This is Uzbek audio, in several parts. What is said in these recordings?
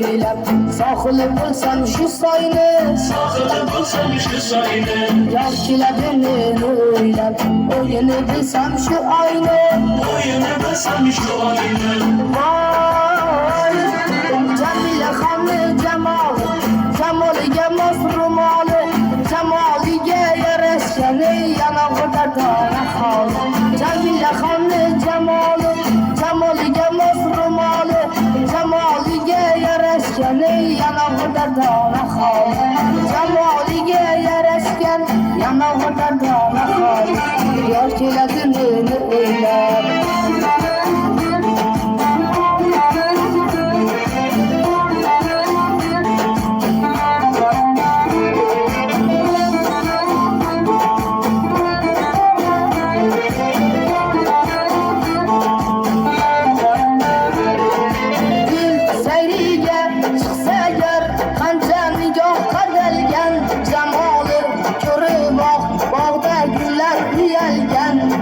o'ylab, sohili bo'lsam shu soyni, yar keladi meni o'ylab, o'yini bilsam shu oyni, voy Jamila xonni jamoli, jamoliga mos ro'moli, jamoliga yarashgani yanog'ida dona holi. Jamila xonni jamoli, jamoliga mos ro'moli, jamoliga yarashgani yanog'ida dona holi. Jamoliga yarashgan yanog'ida dona holi. Yosh keladi meni o'ylab,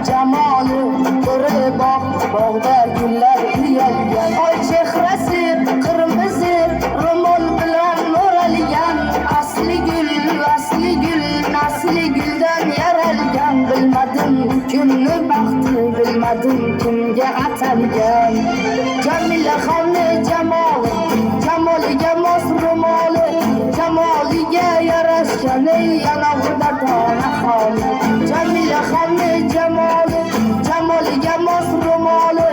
jamoli ko'rib bog'da gullar uyalgan. Oy chehrasi qirmizi ro'mol bilan o'ralgan, asli gul nasli guldan yaralgan. Bilmadim kimni baxti, bilmadim kimga atalgan. Jamila xonni jamoli, jamoliga mos ro'moli, jamoliga yarashgani yanog'ida dona holi. Jamila xonni jamoli, jamoliga mos ro'moli,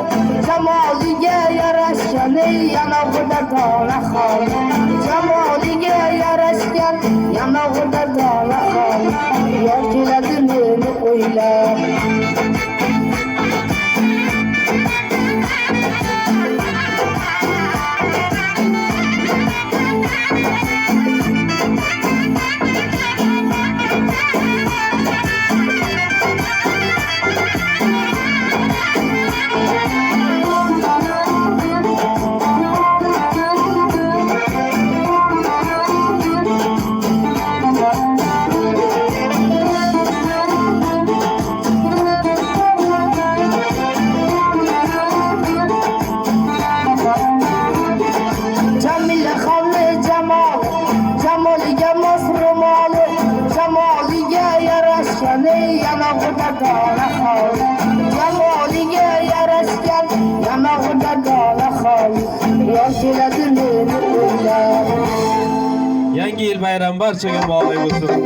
jamoliga yarashgani yanog'ida dona holi. Jamoliga yarashgan yanog'ida dona holi. Yosh keladi meni o'ylab, yanog'ida dona holi. Jamoliga yarashgan yanog'ida dona holi. Yosh keladi meni o'ylab. Yangi yil bayrami barchaga muborak bo'lsin.